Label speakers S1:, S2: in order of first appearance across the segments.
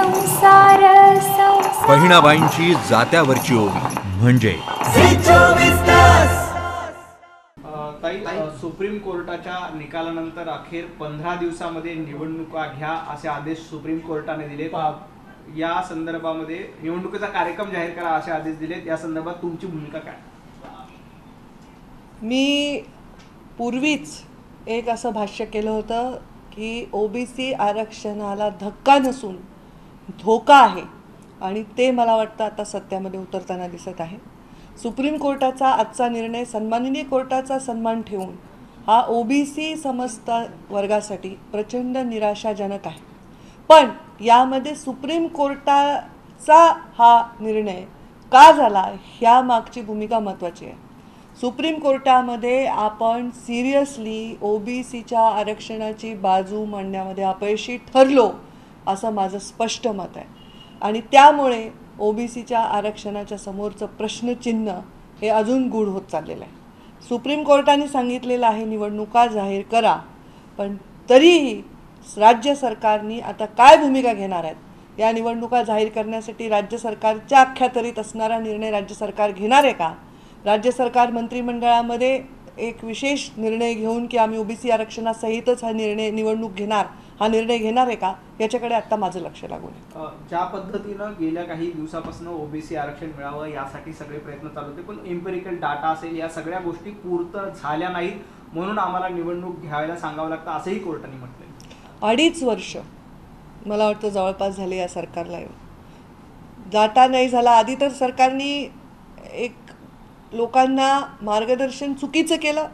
S1: संसार
S2: बहिणाबाईंची जात्यावरची ओवी म्हणजे
S3: सुप्रीम कोर्टाच्या निकालानंतर अखेर 15 दिवसामध्ये निवडणुका घ्या असे आदेश सुप्रीम कोर्टाने दिले। या संदर्भामध्ये निवडणुकीचा कार्यक्रम जाहीर करा असे आदेश दिलेत। या संदर्भात तुमची भूमिका काय?
S4: मी पूर्वीच एक असं भाष्य केलं होतं की ओबीसी आरक्षणाला धक्का नसून धोका आहे आणि ते मला वाटतं आता सत्यामध्ये उतरताना दिसत आहे। सुप्रीम कोर्टाचा आजचा निर्णय सन्माननीय कोर्टाचा सन्मान ठेवून हा ओबीसी समस्त वर्गासाठी प्रचंड निराशाजनक आहे। पण यामध्ये सुप्रीम कोर्टाचा हा निर्णय का झाला ह्या मागची भूमिका महत्त्वाची आहे। सुप्रीम कोर्टामध्ये आपण सिरियसली ओबीसीच्या आरक्षणाची बाजू मांडण्यामध्ये अपयशी ठरलो असं माझं स्पष्ट मत आहे आणि त्यामुळे ओबीसीच्या आरक्षणाच्या समोरचं प्रश्नचिन्ह हे अजून गूढ होत चाललेलं आहे। सुप्रीम कोर्टाने सांगितलेलं आहे निवडणुका जाहीर करा, पण तरीही राज्य सरकारने आता काय भूमिका घेणार आहेत? या निवडणुका जाहीर करण्यासाठी राज्य सरकारच्या अखत्यारीत असणारा निर्णय राज्य सरकार घेणार आहे का? राज्य सरकार मंत्रिमंडळामध्ये एक विशेष निर्णय घेऊन की आम्ही ओबीसी आरक्षणासहितच हा निवडणूक घेणार हा निर्णय घेणार आहे का? याच्याकडे आता माझं लक्ष लागून आहे।
S3: ज्या पद्धतीनं गेल्या काही दिवसापासून ओबीसी आरक्षण मिळावं यासाठी सगळे प्रयत्न चालू होते, पण एम्पिरिकल डाटा असेल या सगळ्या गोष्टी पूर्त झाल्या नाहीत, म्हणून आम्हाला निवडणूक घ्यायला सांगावं लागतं असंही कोर्टाने म्हटलंय।
S4: 2.5 वर्ष मला वाटतं जवळपास झाले या सरकारला येऊन। डाटा नाही झाला। आधी तर सरकारने एक लोकांना मार्गदर्शन चुकीचं केलं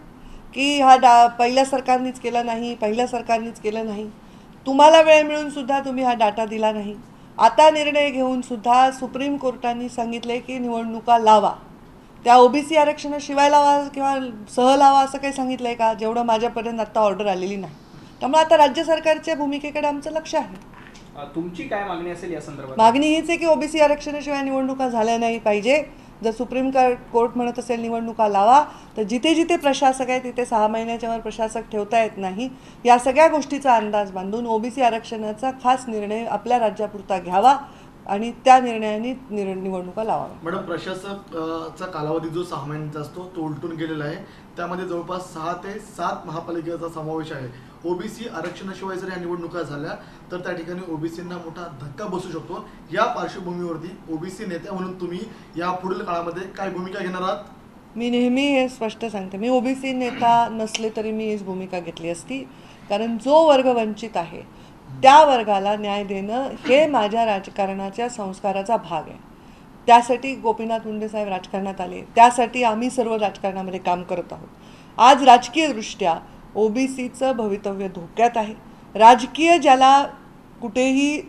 S4: की हा पहिल्या सरकारनेच केलं नाही। तुम्हाला वेळ मिळून सुद्धा तुम्ही हा डाटा दिला नाही। आता निर्णय घेऊन सुद्धा सुप्रीम कोर्टाने सांगितले की निवडणुका लावा, त्या ओबीसी आरक्षणाशिवाय लावा किंवा सह लावा असं काही सांगितलं आहे का? जेवढं माझ्यापर्यंत आता ऑर्डर आलेली नाही। त्यामुळे आता राज्य सरकारच्या भूमिकेकडे आमचं लक्ष आहे।
S3: तुमची काय मागणी असेल या संदर्भात?
S4: मागणी हीच आहे की ओबीसी आरक्षणाशिवाय निवडणुका झाल्या नाही पाहिजे। जर सुप्रीम कोर्ट म्हणत असेल निवडणुका लावा, तर जिथे जिथे प्रशासक आहे तिथे 6 महिन्याच्या वर प्रशासक ठेवता येत नाही। या सगळ्या गोष्टीचा अंदाज बांधून ओबीसी आरक्षणाचा खास निर्णय आपल्या राज्यापुरता घ्यावा आणि त्या निर्णयाने निवडणुका लावा।
S5: मॅडम, प्रशासकचा कालावधी जो 6 महिन्यांचा असतो तो उलटून गेलेला आहे। त्यामध्ये जवळपास 6 ते 7 महापालिकेचा समावेश आहे। ओबीसी आरक्षणाशिवाय जर या निवडणुका झाल्या तर त्या ठिकाणी ओबीसींना मोठा धक्का बसू शकतो। या पार्श्वभूमीवरती ओबीसी नेत्या म्हणून तुम्ही या पुढील काळामध्ये काय भूमिका घेणार आहात?
S4: मी नेहमी हे स्पष्ट सांगते, मी ओबीसी नेता नसले तरी मी हीच भूमिका घेतली असती, कारण जो वर्ग वंचित आहे त्या वर्गाला न्याय देणं हे माझ्या राजकारणाच्या संस्काराचा भाग आहे। त्यासाठी गोपीनाथ मुंडे साहेब राजकारणात आले, त्यासाठी आम्ही सर्व राजकारणामध्ये काम करत आहोत। आज राजकीयदृष्ट्या ओबीसीचं भवितव्य धोक्यात आहे। राजकीय ज्याला कुठेही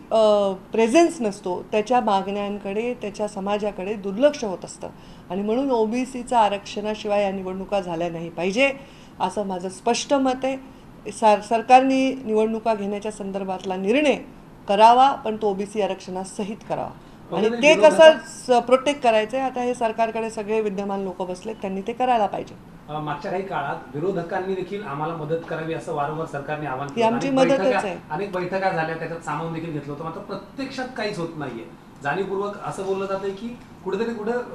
S4: प्रेझेन्स नसतो त्याच्या मागण्यांकडे त्याच्या समाजाकडे दुर्लक्ष होत असतं आणि म्हणून ओबीसीचं आरक्षणाशिवाय या निवडणुका झाल्या नाही पाहिजे असं माझं स्पष्ट मत आहे। सरकारने निवडणुका घेण्याच्या संदर्भातला निर्णय करावा, पण तो ओबीसी आरक्षणासहित करावा आणि ते कसं प्रोटेक्ट करायचं आहे आता हे सरकारकडे सगळे विद्यमान लोक बसलेत, त्यांनी ते करायला पाहिजे।
S6: मागच्या काही काळात विरोधकांनी देखील आम्हाला मदत करावी असं वारंवार सरकारने आवाहन
S4: केलं। आमची मदतच आहे।
S6: अनेक बैठका झाल्या, त्याच्यात सामावून देखील घेतलं होतं, मात्र प्रत्यक्षात काहीच होत नाहीये। जाणीवपूर्वक असं बोललं जातंय की कुठेतरी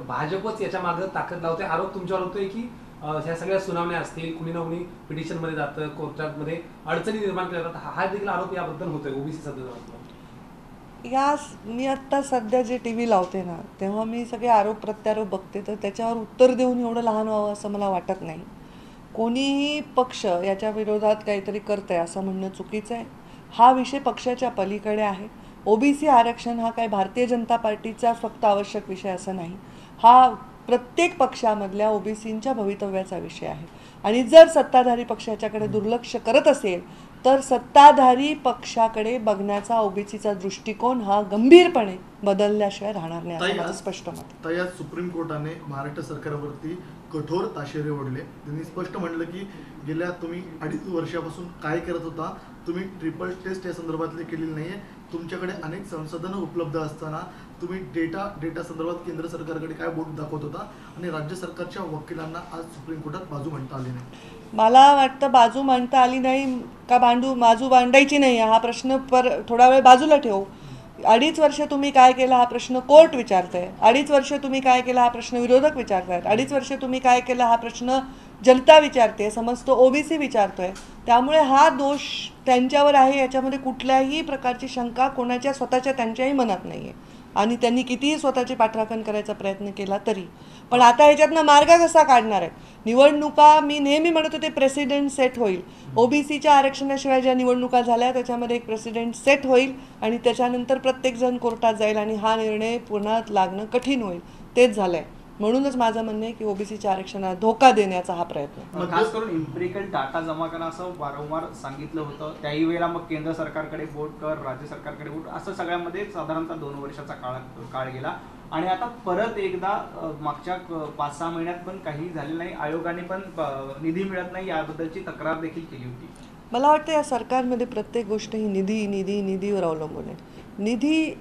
S6: भाजपच याच्या मागे ताकद लावते। आरोप तुमच्यावर होतोय की ह्या सगळ्या सुनावण्या असतील, कुणी ना कुणी पिटिशन मध्ये जातं, कोर्टामध्ये अडचणी निर्माण केल्या जातात, हा देखील आरोप याबद्दल होतोय ओबीसी संदर्भात।
S4: मी आत्ता सध्या जे TV लावते ना तेव्हा मी सगळे आरोप प्रत्यारोप बघते, तर त्याच्यावर उत्तर देऊन एवढं लहान व्हावं असं मला वाटत नाही। कोणीही पक्ष याच्या विरोधात काहीतरी करतंय असं म्हणणं चुकीचं आहे। हा विषय पक्षाच्या पलीकडे आहे। ओबीसी आरक्षण हा काही भारतीय जनता पार्टीचा फक्त आवश्यक विषय असं नाही, हा प्रत्येक पक्षामधल्या ओबीसींच्या भवितव्याचा विषय आहे आणि जर सत्ताधारी पक्ष याच्याकडे दुर्लक्ष करत असेल तर सत्ताधारी पक्षाकडे बघण्याचा ओबीसीचा दृष्टिकोन हा गंभीरपणे बदलल्याशिवाय राहणार नाही असं माझं स्पष्ट मत आहे।
S5: ताई, आज सुप्रीम कोर्टाने महाराष्ट्र सरकारवरती कठोर ताशेरे ओढले। त्यांनी स्पष्ट म्हटलं की गेल्या तुम्ही 2.5 वर्षापासून काय करत होता, तुम्ही ट्रिपल टेस्ट या संदर्भातली केलेली नाहीये। तुमच्याकडे अनेक संसाधनं उपलब्ध असताना तुम्ही डेटा संदर्भात केंद्र सरकारकडे काय बोट दाखवत होता आणि राज्य सरकारच्या वकिलांना आज सुप्रीम कोर्टात बाजू मांडता आली नाही।
S4: मला वाटतं बाजू मांडता आली नाही का बाजू मांडायची नाही हा प्रश्न थोडा वेळ बाजूला ठेवू। 2.5 वर्ष तुम्ही काय केलं हा प्रश्न कोर्ट विचारतंय, 2.5 वर्ष तुम्ही काय केला हा प्रश्न विरोधक विचारतायत, 2.5 वर्ष तुम्ही काय केलं हा प्रश्न जनता विचारते, समजतो ओबीसी विचारतोय. त्यामुळे हा दोष त्यांच्यावर आहे याच्यामध्ये कुठल्याही प्रकारची शंका कोणाच्या स्वतःच्या त्यांच्याही मनात नाही आहे. आणि त्यांनी कितीही स्वतःची पाठराखण करायचा प्रयत्न केला तरी. पण आता ह्याच्यातनं मार्ग कसा काढणार आहे? निवडणुका मी नेहमी म्हणत होते प्रेसिडेंट सेट होईल. ओबीसीच्या आरक्षणाशिवाय ज्या निवडणुका झाल्या त्याच्यामध्ये एक प्रेसिडेंट सेट होईल आणि त्याच्यानंतर प्रत्येकजण कोर्टात जाईल आणि हा निर्णय पुन्हा लागणं कठीण होईल. तेच झालंय. म्हणूनच माझं म्हणणं आहे की ओबीसीच्या आरक्षणाला धोका देण्याचा हा प्रयत्न.
S3: खास करून इम्पेरिकल डाटा जमा करा असं वारंवार सांगितलं होतं. त्याही वेळेला मग केंद्र सरकारकडे बोट कर, राज्य सरकारकडे बोट, असं सगळ्यामध्ये साधारणतः 2 वर्षाचा काळ गेला आणि आता परत एकदा मागच्या 5-6 महिन्यात पण काही झालेलं नाही. आयोगाने पण निधी मिळत नाही याबद्दलची तक्रार देखील केली होती.
S4: मला वाटतं या सरकारमध्ये प्रत्येक गोष्ट ही निधीवर अवलंबून आहे. निधी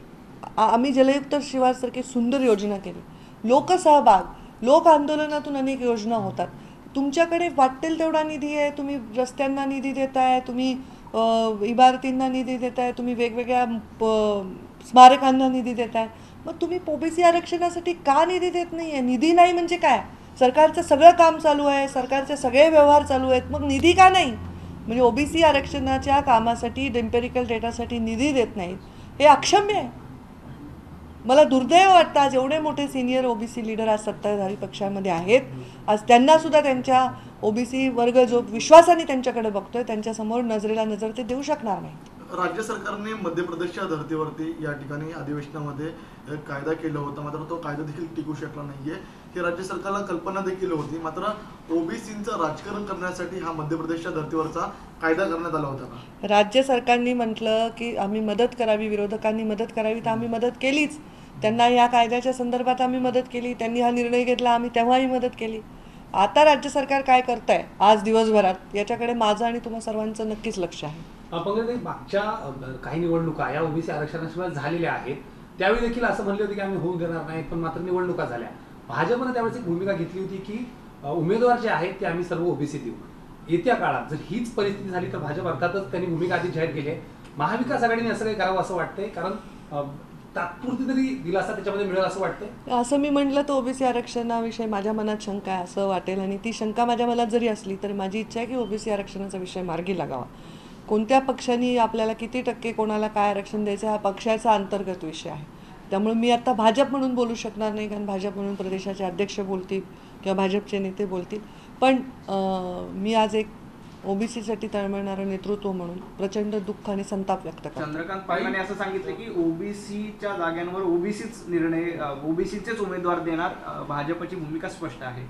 S4: आम्ही जलयुक्त शिवारसारखी सुंदर योजना केली, लोकसहभाग, लोक आंदोलनातून अनेक योजना होतात. तुमच्याकडे वाटेल तेवढा निधी आहे, तुम्ही रस्त्यांना निधी देताय, तुम्ही इमारतींना निधी देताय, तुम्ही वेगवेगळ्या स्मारकांना निधी देताय. मग तुम्ही ओबीसी आरक्षणासाठी का निधी देत नाही आहे? निधी नाही म्हणजे काय? सरकारचं सगळं काम चालू आहे, सरकारचे सगळे व्यवहार चालू आहेत, मग निधी का नाही? म्हणजे ओबीसी आरक्षणाच्या कामासाठी एम्पेरिकल डेटासाठी निधी देत नाहीत, हे अक्षम्य आहे. मला दुर्दैव वाटतं आज एवढे मोठे सिनियर ओबीसी लीडर आज सत्ताधारी पक्षामध्ये आहेत, आज त्यांनासुद्धा त्यांच्या ओबीसी वर्ग जो विश्वासाने त्यांच्याकडे बघतोय त्यांच्यासमोर नजरेला नजर ते देऊ शकणार नाही.
S5: राज्य सरकारने मध्य प्रदेशच्या धर्तीवरती या ठिकाणी अधिवेशनामध्ये कायदा केला होता, मात्र तो कायदा देखील टिकू शकला नाहीये. ही राज्य सरकारला कल्पना देखील होती, मात्र ओबीसीचं राजकारण करण्यासाठी हा मध्य प्रदेशच्या धर्तीवरचा कायदा करण्यात आला होता का?
S4: राज्य सरकारने म्हटलं की आम्ही मदत करावी, विरोधकांनी मदत करावी, तर आम्ही मदत केलीच. त्यांना या कायद्याच्या संदर्भात आम्ही मदत केली, त्यांनी हा निर्णय घेतला, आम्ही तेव्हाही मदत केली. आता राज्य सरकार काय करतंय आज दिवसभरात याच्याकडे माझं आणि तुम्हा सर्वांचं नक्कीच लक्ष आहे.
S6: पंकज, मागच्या काही निवडणुका या ओबीसी आरक्षणाशिवाय झालेल्या आहेत, त्यावेळी देखील असं म्हणले होते की आम्ही होऊ देणार नाही, पण मात्र निवडणुका झाल्या. भाजपनं त्यावेळेस एक भूमिका घेतली होती की उमेदवार जे आहेत ते आम्ही सर्व ओबीसी देऊ. येत्या काळात जर हीच परिस्थिती झाली तर भाजप अर्थातच त्यांनी भूमिका आधी जाहीर केली आहे. महाविकास आघाडीने असं काही करावं असं वाटतंय, कारण तात्पुरती तरी दिलासा त्याच्यामध्ये मिळेल असं वाटतंय.
S4: असं मी म्हटलं तर ओबीसी आरक्षणाविषयी माझ्या मनात शंका आहे असं वाटेल, आणि ती शंका माझ्या मनात जरी असली तरी माझी इच्छा आहे की ओबीसी आरक्षणाचा विषय मार्गी लागावा. कोणत्या पक्षाने आपल्याला किती टक्के कोणाला काय आरक्षण द्यायचं हा पक्षाचा अंतर्गत विषय आहे. त्यामुळे मी आता भाजप म्हणून बोलू शकणार नाही, कारण भाजप म्हणून प्रदेशाचे अध्यक्ष बोलतील किंवा भाजपचे नेते बोलतील. पण मी आज एक ओबीसीसाठी तळमळणारं नेतृत्व म्हणून प्रचंड दुःख आणि संताप व्यक्त करतो.
S3: चंद्रकांत पाटलांनी असं सांगितलं की ओबीसीच्या जागांवर ओबीसीचेच उमेदवार देणार. भाजपची भूमिका स्पष्ट आहे.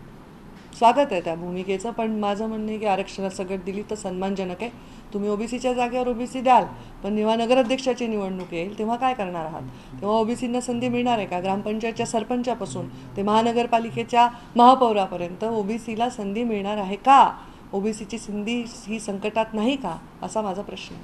S4: स्वागत आहे त्या भूमिकेचं, पण माझं म्हणणं आहे की आरक्षणात सगळं दिली तर सन्मानजनक आहे. तुम्ही ओबीसीच्या जागेवर ओबीसी द्याल, पण जेव्हा नगराध्यक्षाची निवडणूक येईल तेव्हा काय करणार आहात? तेव्हा ओबीसींना संधी मिळणार आहे का? ग्रामपंचायतच्या सरपंचापासून ते महानगरपालिकेच्या महापौरापर्यंत ओबीसीला संधी मिळणार आहे का? ओबीसीची संधी ही संकटात नाही का, असा माझा प्रश्न.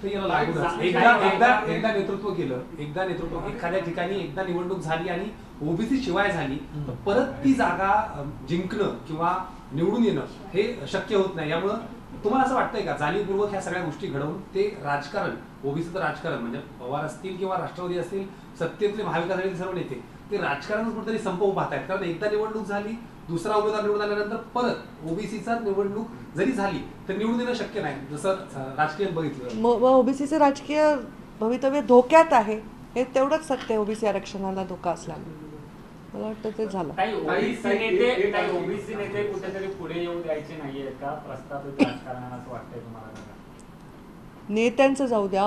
S6: एकदा नेतृत्व केलं, एखाद्या ठिकाणी एकदा निवडणूक झाली आणि ओबीसी शिवाय झाली तर परत ती जागा जिंकणं किंवा निवडून येणं हे शक्य होत नाही. यामुळं तुम्हाला असं वाटतंय का जाणीवपूर्वक ह्या सगळ्या गोष्टी घडवून ते राजकारण, ओबीसीचं राजकारण म्हणजे पवार असतील किंवा राष्ट्रवादी असतील, सत्तेतले महाविकास आघाडीचे सर्व नेते ते राजकारण कुठेतरी संपवू पाहतायत? कारण एकदा निवडणूक झाली, दुसरा उमेदवार निवडून आल्यानंतर परत ओबीसीचा निवडणूक जरी झाली तर निवडून येणं शक्य नाही, जसं राजकीय बघितलं.
S4: मग ओबीसीचं राजकीय भवितव्य धोक्यात आहे, हे तेवढंच सत्य. ओबीसी आरक्षणाला धोका असल्याने मला वाटतं ते झालं.
S1: ओबीसी नेते कुठेतरी पुढे येऊ द्यायचे नाहीये का प्रस्तावित राजकारणात, असं वाटतंय तुम्हाला?
S4: नेत्यांचं जाऊ द्या,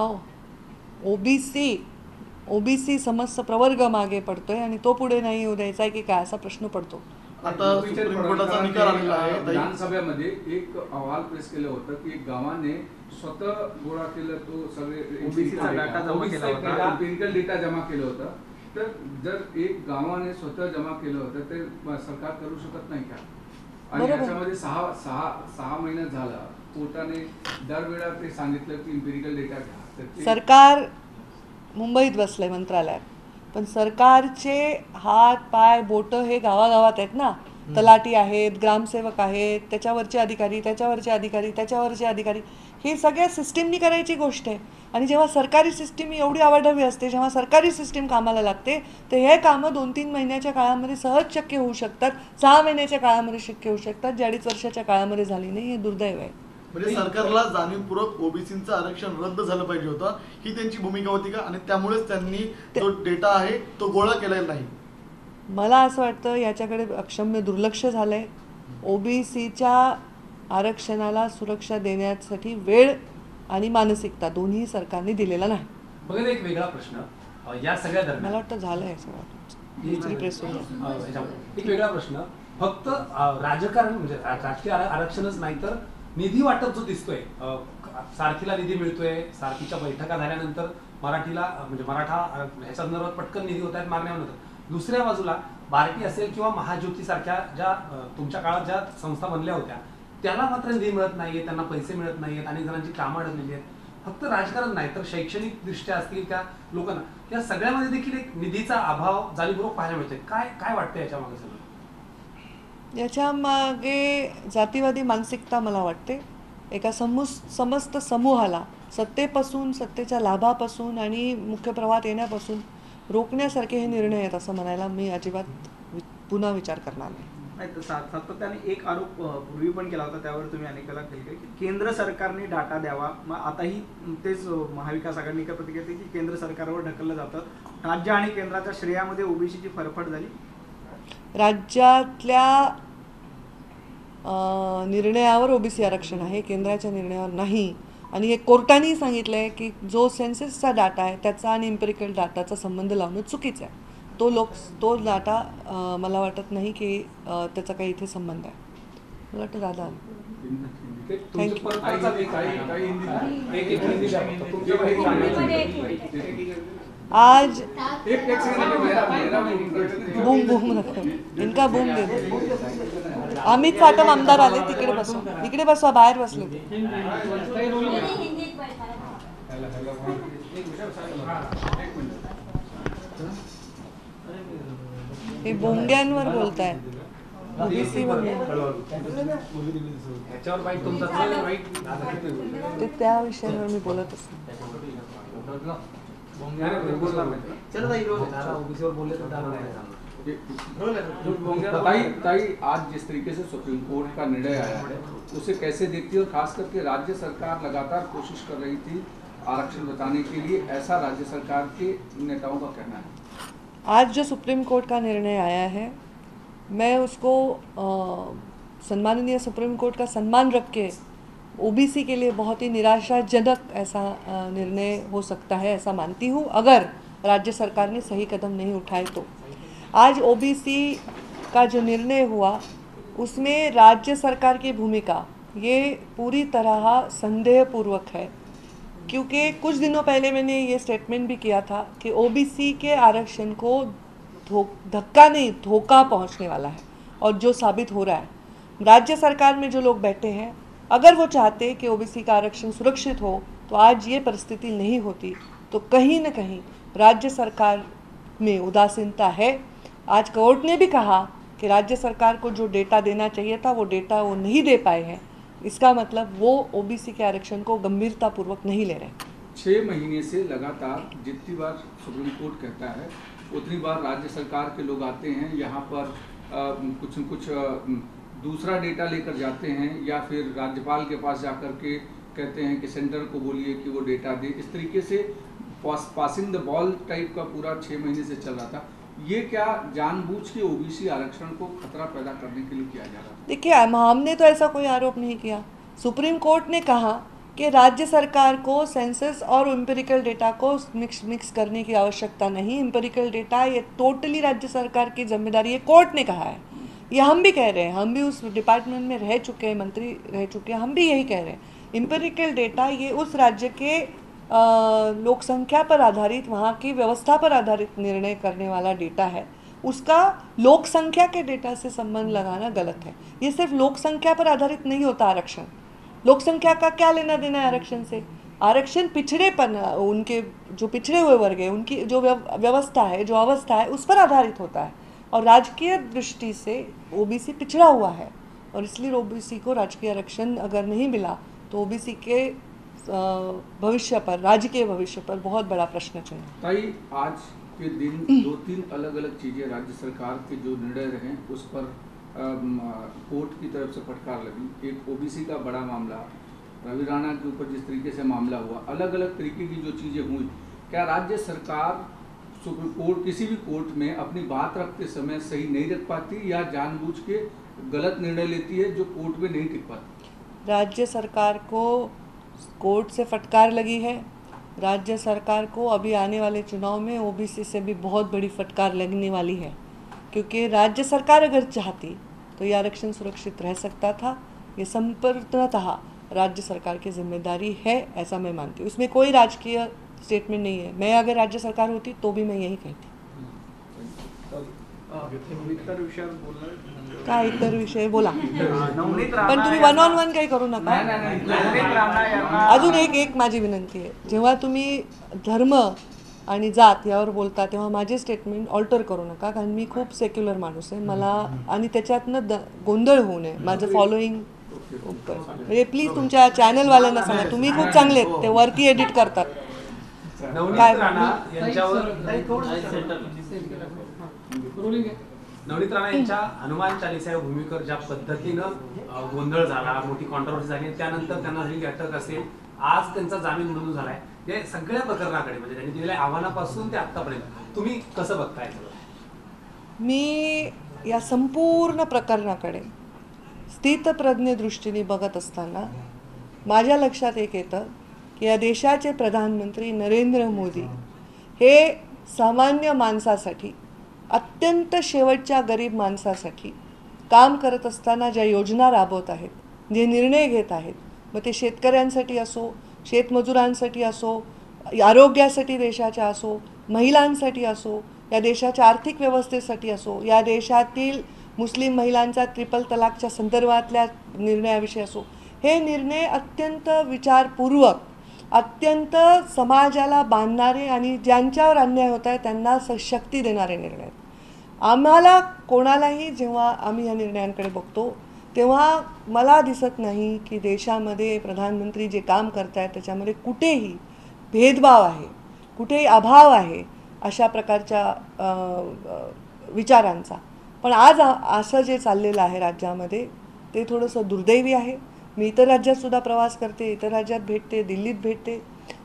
S4: ओबीसी समस्त प्रवर्ग मागे पडतोय आणि तो पुढे नाही येऊ द्यायचा की काय, असा प्रश्न पडतो.
S5: आता सुप्रीम कोर्टाचा निकाल आलेला आहे.
S7: विधानसभेमध्ये एक अहवाल प्रेस केलं होतं की गावाने स्वतः गोळा केलं, तो सगळे
S3: ओबीसीचा डाटा जमा केला होता,
S7: एम्पिरिकल डेटा जमा केलं होतं. तर जर एक गावाने स्वतः जमा केलं होतं ते सरकार करू शकत नाही का? आणि याच्यामध्ये सहा महिन्यात झाला, कोर्टाने दरवेळा ते सांगितलं की एम्पिरिकल डेटा घ्या.
S4: सरकार मुंबईत बसलंय मंत्रालयात, पण सरकारचे हात पाय बोट हे गावागावात आहेत ना. तलाठी आहेत, ग्रामसेवक आहेत, त्याच्यावरचे अधिकारी, हे सगळ्या सिस्टीमनी करायची गोष्ट आहे. आणि जेव्हा सरकारी सिस्टीम एवढी आवाढव्य असते, जेव्हा सरकारी सिस्टीम कामाला लागते, तर हे कामं 2-3 महिन्याच्या काळामध्ये सहज शक्य होऊ शकतात, 6 महिन्याच्या काळामध्ये शक्य होऊ शकतात, जे 2.5 वर्षाच्या काळामध्ये झाली नाही. हे दुर्दैव आहे.
S5: म्हणजे सरकारला जाणीवपूर्वक ओबीसीचं आरक्षण रद्द झालं पाहिजे होतं, ही त्यांची भूमिका होती का? आणि त्यामुळेच त्यांनी जो डेटा आहे तो गोळा केलेला नाही.
S4: मला असं वाटतं याच्याकडे अक्षम्य दुर्लक्ष झालं आहे. ओबीसीच्या आरक्षणाला सुरक्षा देण्यासाठी वेळ आणि मानसिकता दोन्ही सरकारने दिलेला नाही.
S6: बघा एक वेगळा प्रश्न या सगळ्या
S4: मला
S6: दरम्यान
S4: वाटतं झालं आहे सगळं प्रेस
S6: एक वेगळा प्रश्न फक्त राजकारण म्हणजे राजकीय आरक्षणच नाही तर निधी वाटप जो दिसतोय, सारथीला निधी मिळतोय, सारथीच्या बैठका झाल्यानंतर मराठीला म्हणजे मराठा ह्या संदर्भात पटकन निधी होत आहेत, मागण्या होतात. दुसऱ्या बाजूला बार्टी असेल किंवा महाज्योती सारख्या ज्या तुमच्या काळात ज्या संस्था बनल्या होत्या त्याला मात्र निधी मिळत नाहीये, त्यांना पैसे मिळत नाहीयेत, अनेक जणांची कामं अडकलेली आहेत. फक्त राजकारण नाही तर शैक्षणिक दृष्ट्या असतील त्या लोकांना या सगळ्यामध्ये देखील एक निधीचा अभाव जाणीवपूर्वक पाहायला मिळतोय. काय वाटतं याच्या मागे सगळं?
S4: याच्या मागे जातीवादी मानसिकता मला वाटते. एका समस्त समूहाला सत्तेपासून, सत्तेच्या लाभापासून आणि मुख्य प्रवाहात येण्यापासून रोखण्यासारखे हे निर्णय आहेत असं म्हणायला मी अजिबात पुन्हा विचार करणार नाही.
S3: नाही, सातत्याने एक आरोप पूर्वी पण केला होता, त्यावर तुम्ही अनेकाला केले की केंद्र सरकारने डाटा द्यावा. मग आताही तेच महाविकास आघाडीने काय प्रतिक्रिया की केंद्र सरकारवर ढकललं जातं. राज्य आणि केंद्राच्या श्रेयामध्ये ओबीसीची फरफट झाली.
S4: राज्यातल्या निर्णयावर ओबीसी आरक्षण आहे, केंद्राच्या निर्णयावर नाही. आणि हे कोर्टानेही सांगितलं आहे की जो सेन्ससचा डाटा आहे त्याचा आणि इम्पेरिकल डाटाचा संबंध लावणं चुकीचं आहे. तो डाटा मला वाटत नाही की त्याचा काही इथे संबंध आहे. मला वाटतं दादा आज बूम बूम इनका बूम दे दो. अमित फाटम आमदार आले, तिकडे बसवा, बाहेर बसले ते. हे बोंग्यांवर बोलताय. ओबीसी ते त्या विषयांवर मी बोलतच
S7: ताई आज जिस तरीके से सुप्रीम कोर्ट का निर्णय आया है उसे कैसे देखती है, और खास करके राज्य सरकार लगातार कोशिश कर रही थी आरक्षण बताने के लिए, ऐसा राज्य सरकार के नेताओं का कहना है.
S4: आज जो सुप्रीम कोर्ट का निर्णय आया है मैं उसको सम्माननीय सुप्रीम कोर्ट का सम्मान रख के ओबीसी के लिए बहुत ही निराशाजनक ऐसा निर्णय हो सकता है ऐसा मानती हूँ, अगर राज्य सरकार ने सही कदम नहीं उठाए तो. आज ओबीसी का जो निर्णय हुआ उसमें राज्य सरकार की भूमिका ये पूरी तरह संदेहपूर्वक है, क्योंकि कुछ दिनों पहले मैंने ये स्टेटमेंट भी किया था कि ओबीसी के आरक्षण को धक्का नहीं धोखा पहुंचने वाला है. और जो साबित हो रहा है, राज्य सरकार में जो लोग बैठे हैं अगर वो चाहते कि ओबीसी का आरक्षण सुरक्षित हो तो आज ये परिस्थिति नहीं होती. तो कहीं न कहीं राज्य सरकार में उदासीनता है. आज कोर्ट ने भी कहा कि राज्य सरकार को जो डेटा देना चाहिए था वो डेटा वो नहीं दे पाए हैं. इसका मतलब वो ओबीसी के आरक्षण को गंभीरतापूर्वक नहीं ले रहे.
S7: 6 महीने से लगातार जितनी बार सुप्रीम कोर्ट कहता है उतनी बार राज्य सरकार के लोग आते हैं यहाँ पर कुछ न कुछ दूसरा डेटा लेकर जाते हैं, या फिर राज्यपाल के पास जाकर के कहते हैं कि सेंटर को बोलिए कि वो डेटा दे. इस तरीके से पासिंग द बॉल टाइप का पूरा 6 महीने से चल रहा था. ये क्या जानबूझ के ओबीसी आरक्षण को खतरा पैदा करने के लिए किया जा रहा था?
S4: देखिए, हमने तो ऐसा कोई आरोप नहीं किया. सुप्रीम कोर्ट ने कहा कि राज्य सरकार को सेंसस और एम्पिरिकल डेटा को मिक्स करने की आवश्यकता नहीं. एम्पिरिकल डेटा ये टोटली राज्य सरकार की जिम्मेदारी है, कोर्ट ने कहा है. ये हम भी कह रहे हैं, हम भी उस डिपार्टमेंट में रह चुके हैं, मंत्री रह चुके हैं, हम भी यही कह रहे हैं. एम्पिरिकल डेटा ये उस राज्य के लोक संख्या पर आधारित, वहाँ की व्यवस्था पर आधारित निर्णय करने वाला डेटा है. उसका लोक संख्या के डेटा से संबंध लगाना गलत है. ये सिर्फ लोक संख्या पर आधारित नहीं होता आरक्षण. लोक संख्या का क्या लेना देना है आरक्षण से? आरक्षण पिछड़ेपन, उनके जो पिछड़े हुए वर्ग है उनकी जो व्यवस्था है, जो अवस्था है, उस पर आधारित होता है. और राजकीय दृष्टि से ओबीसी पिछड़ा हुआ है और इसलिए ओबीसी को राजकीय आरक्षण अगर नहीं मिला तो ओबीसी के भविष्य पर, राजकीय भविष्य पर बहुत बड़ा प्रश्न चिन्ह है।
S7: ताई, आज के दिन 2-3 अलग अलग चीजें राज्य सरकार के जो निर्णय रहे उस पर कोर्ट की तरफ से फटकार लगी। एक ओबीसी का बड़ा मामला, रवि राणा के ऊपर जिस तरीके से मामला हुआ, अलग अलग तरीके की जो चीजें हुई, क्या राज्य सरकार सुप्रीम कोर्ट, किसी भी कोर्ट में अपनी बात रखते समय सही नहीं रख पाती या जानबूझ के गलत निर्णय लेती है जो कोर्ट में नहीं टिक पाती?
S4: राज्य सरकार को कोर्ट से फटकार लगी है। राज्य सरकार को अभी आने वाले चुनाव में ओबीसी से भी बहुत बड़ी फटकार लगने वाली है, क्योंकि राज्य सरकार अगर चाहती तो ये आरक्षण सुरक्षित रह सकता था। ये संपूर्णतः राज्य सरकार की जिम्मेदारी है, ऐसा मैं मानती हूँ। इसमें कोई राजकीय स्टेटमेंट नहीं है। मैं अगर राज्य सरकार होती तो भी मैं यही कहती।
S3: इतर विषयावर बोलणार
S4: काय इतर विषय बोला,
S3: नवनीत
S4: पण तुम्ही
S3: राणा
S4: 1-on-1 काही करू नका।
S3: नवनीत राणा यांना
S4: अजून एक माझी विनंती आहे, जेव्हा तुम्ही धर्म आणि जात यावर बोलता तेव्हा माझे स्टेटमेंट ऑल्टर करू नका, कारण मी खूप सेक्युलर माणूस आहे। मला आणि त्याच्यातनं गोंधळ होऊ नये, माझं फॉलोईंग म्हणजे प्लीज तुमच्या चॅनलवाल्यांना सांगा, तुम्ही खूप चांगले आहेत, ते वरती एडिट करतात।
S6: नवनीत राणा यांच्या हनुमान चालीसा या भूमिकेवर ज्या पद्धतीनं गोंधळ झाला, मोठी कॉन्ट्रोवर्सी झाली, त्यानंतर त्यांना झालेली अटक असेल, आज त्यांचा जामीन मंजूर झालाय, या सगळ्या प्रकरणाकडे म्हणजे त्यांनी दिलेल्या आव्हानापासून ते आतापर्यंत तुम्ही कसं बघताय?
S4: मी या संपूर्ण प्रकरणाकडे स्थितप्रज्ञ दृष्टीने बघत असताना माझ्या लक्षात एक येतं की या देशाचे प्रधानमंत्री नरेंद्र मोदी हे सामान्य माणसासाठी, अत्यंत शेवटच्या गरीब माणसासाठी काम करत असताना ज्या योजना राबवत आहेत, जे निर्णय घेत आहेत, मग ते शेतकऱ्यांसाठी असो, शेतमजुरांसाठी असो, आरोग्यासाठी देशाच्या असो, महिलांसाठी असो, या देशाच्या आर्थिक व्यवस्थेसाठी असो, या देशातील मुस्लिम महिलांच्या ट्रिपल तलाकच्या संदर्भातल्या निर्णयाविषयी असो, हे निर्णय अत्यंत विचारपूर्वक, अत्यंत समाजाला बांधणारे आणि ज्यांच्यावर अन्याय होत आहे त्यांना शक्ती देणारे निर्णय आहेत। आम्हाला कोणालाही जेव्हा आम्ही या निर्णयांकडे बघतो तेव्हा मला दिसत नाही की देशामध्ये प्रधानमंत्री जे काम करत आहेत त्याच्यामध्ये कुठेही भेदभाव आहे, कुठेही अभाव आहे अशा प्रकारच्या विचारांचा। पण आज असं जे चाललेलं आहे राज्यामध्ये ते थोडंसं दुर्दैवी आहे। मी इतर राज्यातसुद्धा प्रवास करते, इतर राज्यात भेटते, दिल्लीत भेटते,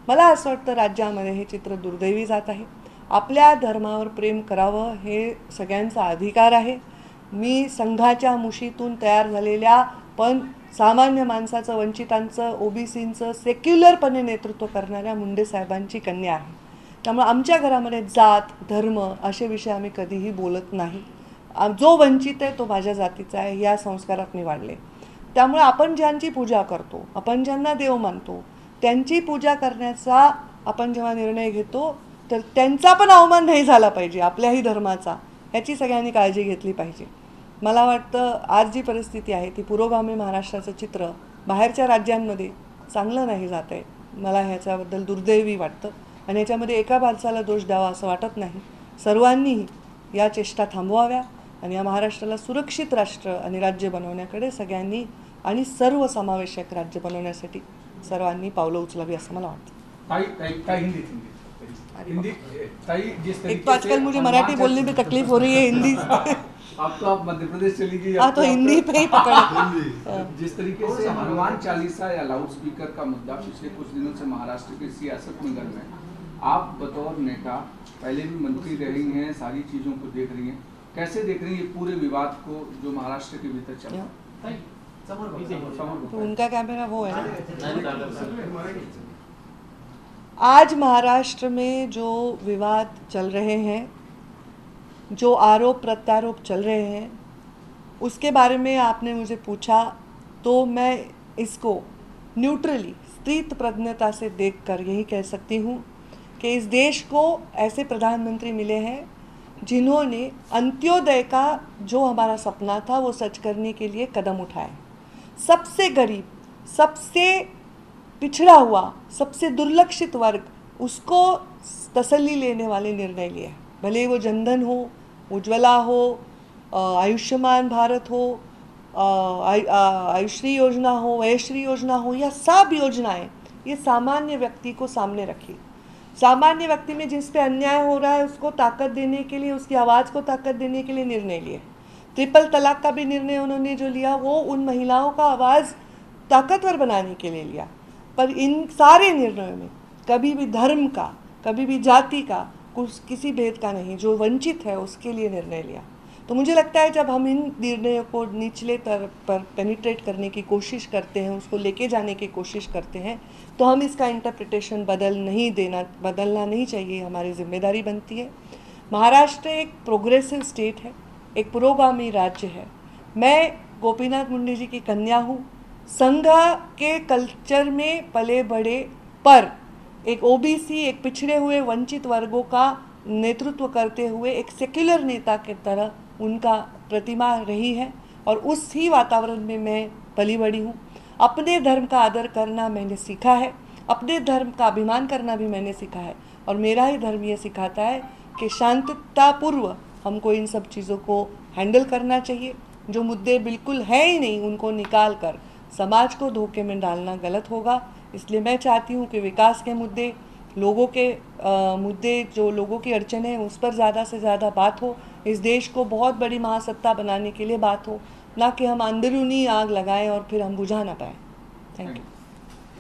S4: मला असं वाटतं राज्यामध्ये हे चित्र दुर्दैवी जात आहे। आपल्या धर्मावर प्रेम करावं हे सगळ्यांचा अधिकार आहे। मी संघाच्या मुशीतून तयार झालेल्या पण सामान्य माणसाचं, वंचितांचं, ओबीसींचं सेक्युलरपणे नेतृत्व करणाऱ्या मुंडे साहेबांची कन्या आहे। त्यामुळे आमच्या घरामध्ये जात, धर्म असे विषय आम्ही कधीही बोलत नाही। जो वंचित आहे तो माझ्या जातीचा आहे, या संस्कारात मी वाढले। त्यामुळे आपण ज्यांची पूजा करतो, आपण ज्यांना देव मानतो, त्यांची पूजा करण्याचा आपण जेव्हा निर्णय घेतो तर त्यांचा पण अवमान नाही झाला पाहिजे, आपल्याही धर्माचा, याची सगळ्यांनी काळजी घेतली पाहिजे। मला वाटतं आज जी परिस्थिती आहे ती पुरोगामी महाराष्ट्राचं चित्र बाहेरच्या राज्यांमध्ये चांगलं नाही जात आहे। मला ह्याच्याबद्दल दुर्दैवी वाटतं आणि याच्यामध्ये एका माणसाला दोष द्यावा असं वाटत नाही। सर्वांनी या चेष्टा थांबवाव्या आणि या महाराष्ट्राला सुरक्षित राष्ट्र आणि राज्य बनवण्याकडे सगळ्यांनी आणि सर्वसमावेशक राज्य बनवण्यासाठी सर्वांनी पावलं उचलावी असं मला वाटतं। एक तो आजकल मुझे मराठी बोलने में तकलीफ हो रही है, हिंदी
S7: अब तो आप मध्य प्रदेश चली गई।
S4: हाँ तो हिंदी पे ही पकड़।
S7: जिस तरीके से हनुमान चालीसा या लाउड स्पीकर का मुद्दा पिछले कुछ दिनों से महाराष्ट्र की सियासत में गर्म है, आप बतौर नेता पहले भी मंत्री रही हैं, सारी चीजों को देख रही हैं, कैसे देख रही हैं ये पूरे विवाद को जो महाराष्ट्र के भीतर चल रहा है?
S4: तो उनका कैमरा वो है ना। आज महाराष्ट्र में जो विवाद चल रहे हैं, जो आरोप प्रत्यारोप चल रहे हैं, उसके बारे में आपने मुझे पूछा तो मैं इसको न्यूट्रली, स्थित प्रज्ञता से देखकर यही कह सकती हूँ कि इस देश को ऐसे प्रधानमंत्री मिले हैं जिन्होंने अंत्योदय का जो हमारा सपना था वो सच करने के लिए कदम उठाए। सबसे गरीब, सबसे पिछड़ा हुआ, सबसे दुर्लक्षित वर्ग, उसको तसल्ली लेने वाले निर्णय लिए। भले वो जनधन हो, उज्ज्वला हो, आयुष्मान भारत हो, आयुश्री योजना हो, वयश्री योजना हो, या सब योजनाएं ये सामान्य व्यक्ति को सामने रखिए। सामान्य व्यक्ति में जिस पे अन्याय हो रहा है उसको ताकत देने के लिए, उसकी आवाज़ को ताकत देने के लिए निर्णय लिए। ट्रिपल तलाक का भी निर्णय उन्होंने जो लिया वो उन महिलाओं का आवाज़ ताकतवर बनाने के लिए लिया। पर इन सारे निर्णयों में कभी भी धर्म का, कभी भी जाति का, कुछ किसी भेद का नहीं, जो वंचित है उसके लिए निर्णय लिया। तो मुझे लगता है जब हम इन निर्णयों को निचले स्तर पर पेनिट्रेट करने की कोशिश करते हैं, उसको लेके जाने की कोशिश करते हैं, तो हम इसका इंटरप्रिटेशन बदलना नहीं चाहिए, हमारी जिम्मेदारी बनती है। महाराष्ट्र एक प्रोग्रेसिव स्टेट है, एक पुरोगामी राज्य है। मैं गोपीनाथ मुंडे जी की कन्या हूँ, संघ के कल्चर में पले बड़े, पर एक ओबीसी, एक पिछड़े हुए वंचित वर्गों का नेतृत्व करते हुए एक सेक्युलर नेता की तरह उनका प्रतिमा रही है और उस ही वातावरण में मैं पली बड़ी हूँ। अपने धर्म का आदर करना मैंने सीखा है, अपने धर्म का अभिमान करना भी मैंने सीखा है और मेरा ही धर्म ये सिखाता है कि शांततापूर्व हमको इन सब चीज़ों को हैंडल करना चाहिए। जो मुद्दे बिल्कुल है ही नहीं उनको निकाल कर समाज को धोखे में डालना गलत होगा। इसलिए मैं चाहती हूँ कि विकास के मुद्दे, लोगों के मुद्दे, जो लोगों की अड़चने हैं उस पर ज़्यादा से ज़्यादा बात हो। इस देश को बहुत बड़ी महासत्ता बनाने के लिए बात हो, ना कि हम अंदरूनी आग लगाएं और फिर हम बुझा ना पाएं। Thank you.